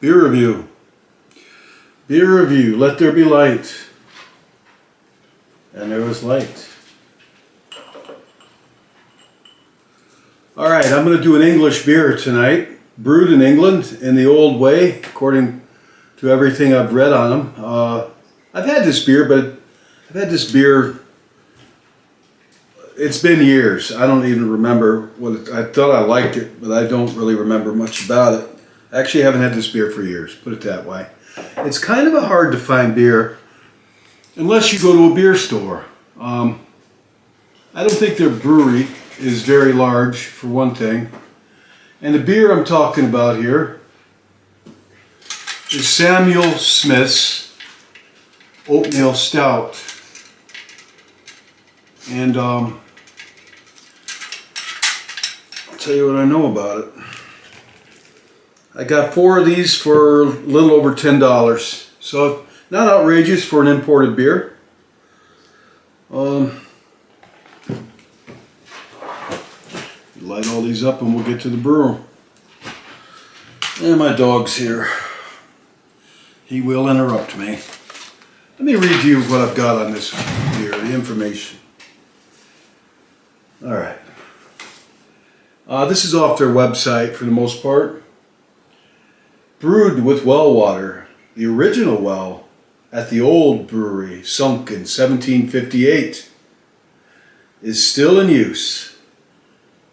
Beer review. Beer review. Let there be light. And there was light. Alright, I'm going to do an English beer tonight. Brewed in England in the old way, according to everything I've read on them. I've had this beer, but I've had this beer, it's been years. I don't even remember what I thought I liked it, but I don't really remember much about it. I actually haven't had this beer for years, put it that way. It's kind of a hard to find beer unless you go to a beer store. I don't think their brewery is very large, for one thing. And the beer I'm talking about here is Samuel Smith's Oatmeal Stout. And I'll tell you what I know about it. I got 4 of these for a little over $10. So not outrageous for an imported beer. Light all these up and we'll get to the brewer. And my dog's here. He will interrupt me. Let me read to you what I've got on this beer, the information. Alright. This is off their website for the most part. Brewed with well water, the original well at the old brewery, sunk in 1758, is still in use,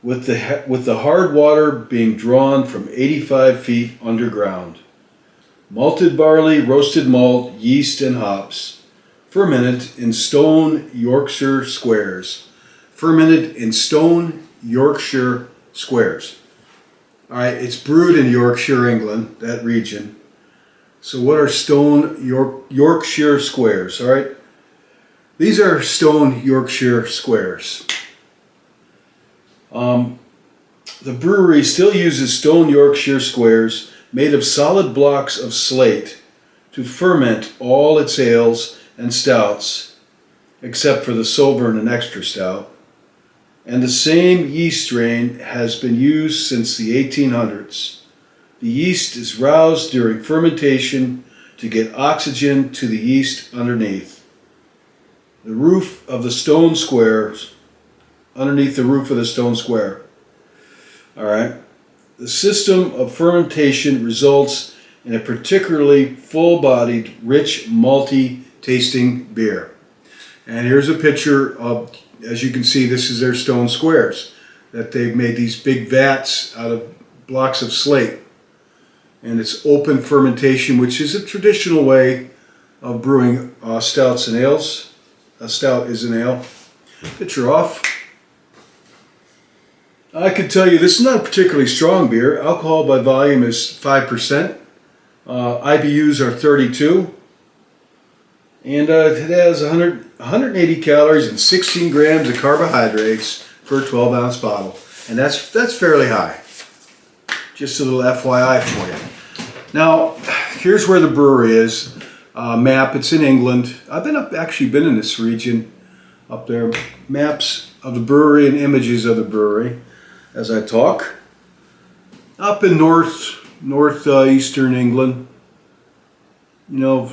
with the hard water being drawn from 85 feet underground. Malted barley, roasted malt, yeast, and hops, fermented in stone Yorkshire squares. Fermented in stone Yorkshire squares. Alright, it's brewed in Yorkshire, England, that region. So what are stone Yorkshire squares? Alright, these are stone Yorkshire squares. The brewery still uses stone Yorkshire squares made of solid blocks of slate to ferment all its ales and stouts, except for the Sovereign and Extra Stout. And the same yeast strain has been used since the 1800s. The yeast is roused during fermentation to get oxygen to the yeast underneath. The roof of the stone squares, underneath the roof of the stone square. Alright. The system of fermentation results in a particularly full-bodied, rich, malty tasting beer. And here's a picture of, as you can see, this is their stone squares that they've made these big vats out of blocks of slate. And it's open fermentation, which is a traditional way of brewing stouts and ales. A stout is an ale. Picture off. I could tell you this is not a particularly strong beer. Alcohol by volume is 5%. IBUs are 32. And it has 180 calories and 16 grams of carbohydrates per 12-ounce bottle. And that's fairly high. Just a little FYI for you. Now, here's where the brewery is. Map, it's in England. I've actually been in this region up there. Maps of the brewery and images of the brewery as I talk. Up in northeastern England. You know,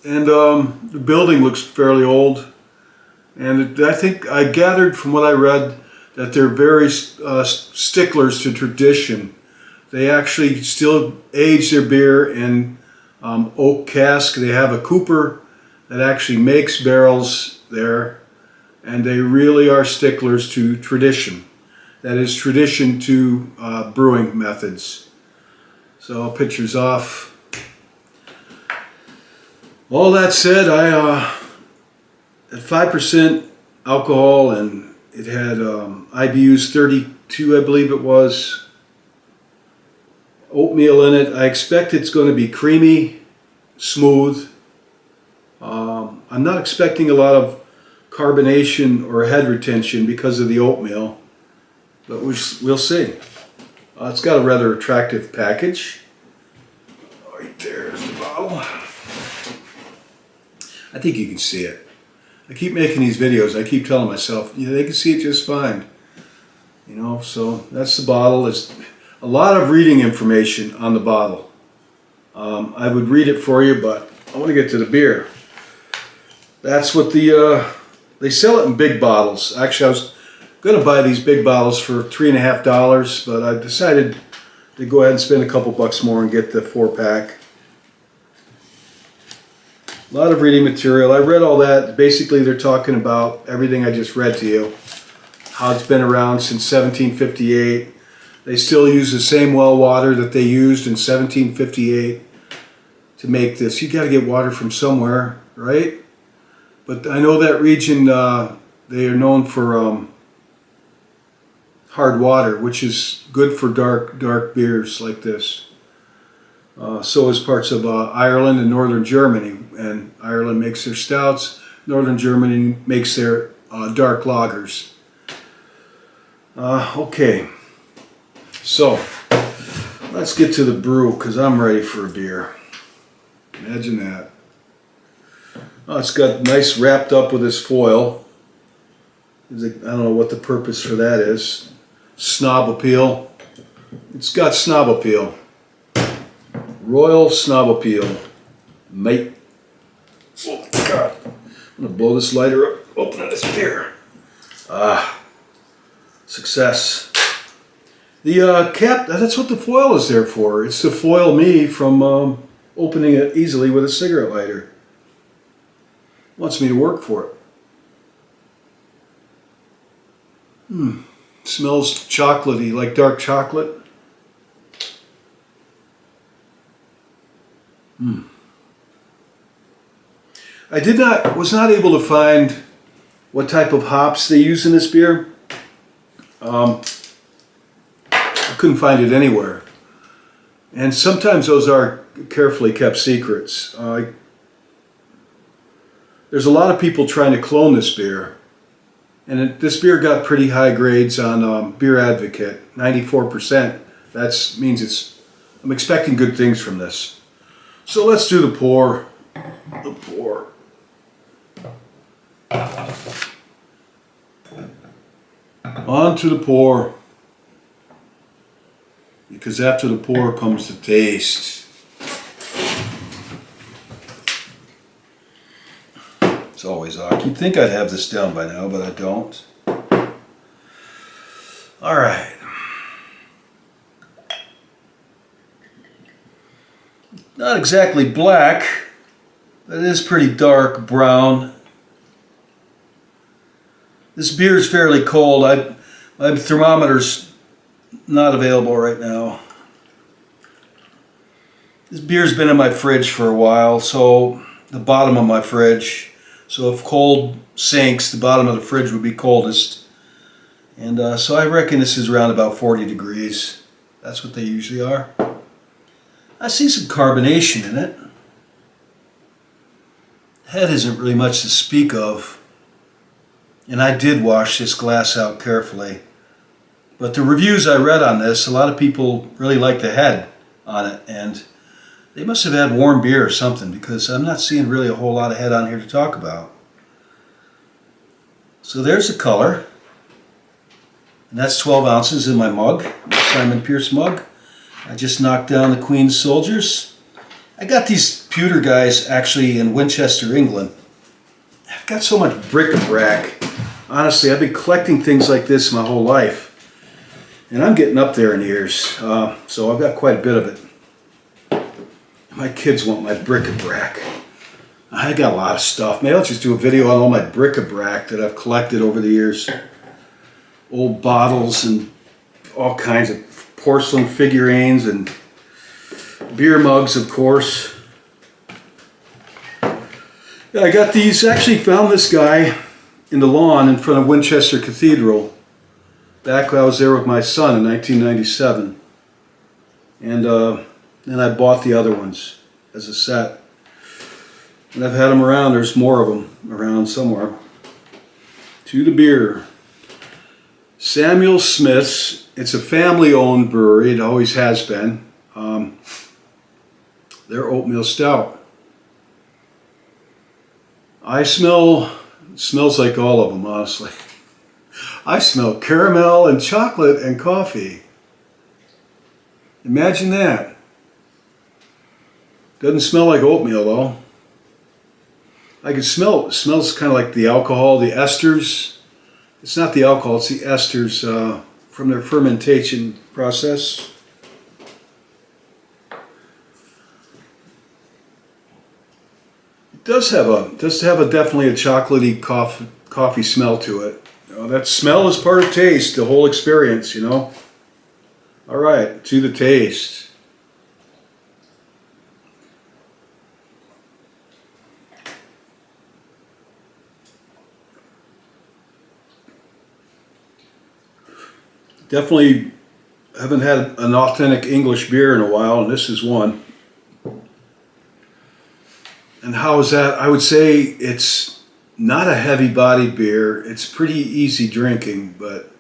and the building looks fairly old, and I think I gathered from what I read that they're very sticklers to tradition. They actually still age their beer in oak cask. They have a cooper that actually makes barrels there, and they really are sticklers to tradition. That is tradition to brewing methods. So pictures off. All that said, I at 5% alcohol, and it had IBUs 32, I believe it was. Oatmeal in it. I expect it's going to be creamy, smooth. I'm not expecting a lot of carbonation or head retention because of the oatmeal, but we'll see. It's got a rather attractive package. Right there's the bottle. I think you can see it. I keep making these videos. I keep telling myself, yeah, they can see it just fine. You know, so that's the bottle. There's a lot of reading information on the bottle. I would read it for you, but I want to get to the beer. That's what they sell it in big bottles. Actually, I was going to buy these big bottles for $3.50, but I decided to go ahead and spend a couple bucks more and get the 4-pack. A lot of reading material. I read all that. Basically, they're talking about everything I just read to you. How it's been around since 1758. They still use the same well water that they used in 1758 to make this. You got to get water from somewhere, right? But I know that region, they are known for hard water, which is good for dark beers like this. So is parts of Ireland and northern Germany. And Ireland makes their stouts. Northern Germany makes their dark lagers. Okay, so let's get to the brew because I'm ready for a beer. Imagine that. Oh, it's got nice wrapped up with this foil. I don't know what the purpose for that is. Snob appeal. It's got snob appeal. Royal snob appeal. Mate. Oh my God. I'm going to blow this lighter up, opening this beer. Success. The cap, that's what the foil is there for. It's to foil me from opening it easily with a cigarette lighter. Wants me to work for it. Smells chocolatey, like dark chocolate. I was not able to find what type of hops they use in this beer. I couldn't find it anywhere. And sometimes those are carefully kept secrets. There's a lot of people trying to clone this beer. And this beer got pretty high grades on Beer Advocate, 94%. That means I'm expecting good things from this. So let's do the pour. The pour. On to the pour. Because after the pour comes the taste. It's always awkward. You'd think I'd have this down by now, but I don't. Alright. Not exactly black, but it is pretty dark brown. This beer is fairly cold. My thermometer's not available right now. This beer's been in my fridge for a while, so the bottom of my fridge. So if cold sinks, the bottom of the fridge would be coldest. And so I reckon this is around about 40 degrees. That's what they usually are. I see some carbonation in it. Head isn't really much to speak of. And I did wash this glass out carefully. But the reviews I read on this, a lot of people really like the head on it. And they must have had warm beer or something, because I'm not seeing really a whole lot of head on here to talk about. So there's the color. And that's 12 ounces in my mug, my Simon Pierce mug. I just knocked down the Queen's Soldiers. I got these pewter guys actually in Winchester, England. I've got so much bric-a-brac. Honestly, I've been collecting things like this my whole life. And I'm getting up there in years, so I've got quite a bit of it. My kids want my bric-a-brac. I got a lot of stuff. Maybe I'll just do a video on all my bric-a-brac that I've collected over the years. Old bottles and all kinds of porcelain figurines and beer mugs, of course. Yeah, I got these, actually found this guy in the lawn in front of Winchester Cathedral back when I was there with my son in 1997. And then I bought the other ones as a set. And I've had them around. There's more of them around somewhere. To the beer. Samuel Smith's. It's a family-owned brewery. It always has been. Their Oatmeal Stout. It smells like all of them, honestly. I smell caramel and chocolate and coffee. Imagine that. Doesn't smell like oatmeal though. I can smell it. It smells kind of like the alcohol, the esters. It's not the alcohol, it's the esters from their fermentation process. It does have a definitely a chocolatey coffee smell to it. That smell is part of taste, the whole experience, you know. All right, to the taste. Definitely haven't had an authentic English beer in a while, and this is one. And how is that? I would say it's not a heavy-bodied beer. It's pretty easy drinking, but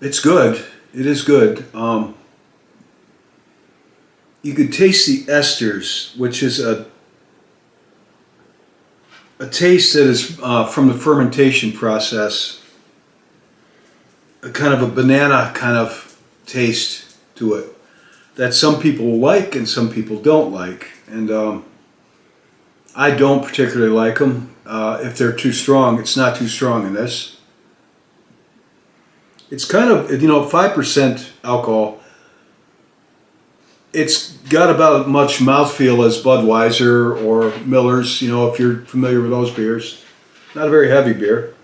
it's good. It is good. You could taste the esters, which is a taste that is from the fermentation process. A kind of a banana kind of taste to it that some people like and some people don't like. And I don't particularly like them. If they're too strong, it's not too strong in this. It's kind of, 5% alcohol. It's got about as much mouthfeel as Budweiser or Miller's, if you're familiar with those beers. Not a very heavy beer.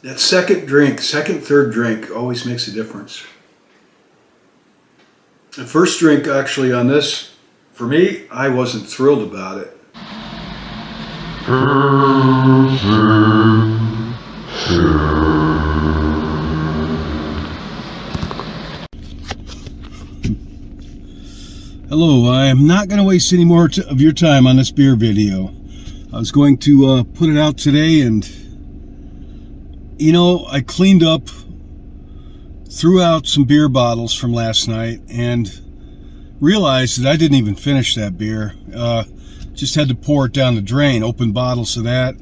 That second, third drink always makes a difference. The first drink actually on this, for me, I wasn't thrilled about it. Hello, I am not going to waste any more of your time on this beer video. I was going to put it out today, and I cleaned up, threw out some beer bottles from last night, and realized that I didn't even finish that beer. Just had to pour it down the drain, open bottles of that.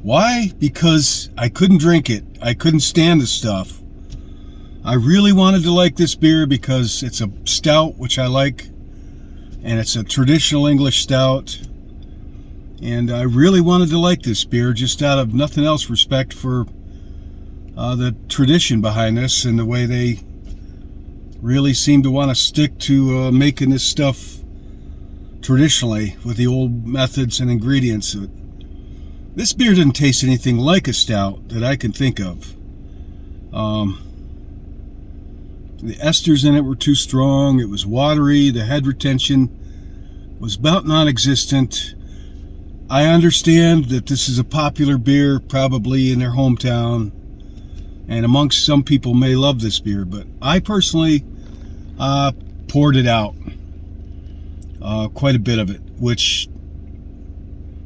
Why? Because I couldn't drink it. I couldn't stand the stuff. I really wanted to like this beer because it's a stout, which I like, and it's a traditional English stout. And I really wanted to like this beer just out of nothing else, respect for the tradition behind this and the way they really seem to want to stick to making this stuff traditionally with the old methods and ingredients. This beer didn't taste anything like a stout that I can think of. The esters in it were too strong. It was watery. The head retention was about non-existent. I understand that this is a popular beer probably in their hometown, and amongst some people may love this beer, but I personally poured it out, quite a bit of it, which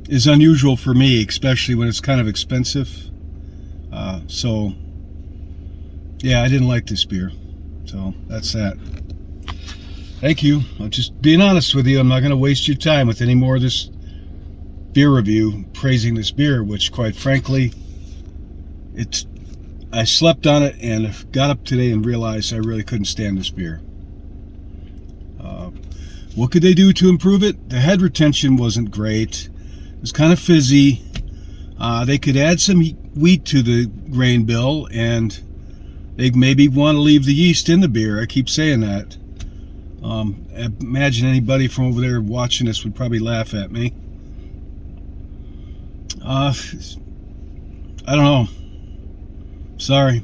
is unusual for me, especially when it's kind of expensive. So yeah, I didn't like this beer, so that's that. Thank you. I'm just being honest with you. I'm not going to waste your time with any more of this beer review praising this beer, which quite frankly, I slept on it and got up today and realized I really couldn't stand this beer. What could they do to improve it? The head retention wasn't great. It was kind of fizzy. They could add some wheat to the grain bill, and they maybe want to leave the yeast in the beer. I keep saying that. I imagine anybody from over there watching this would probably laugh at me. I don't know. Sorry.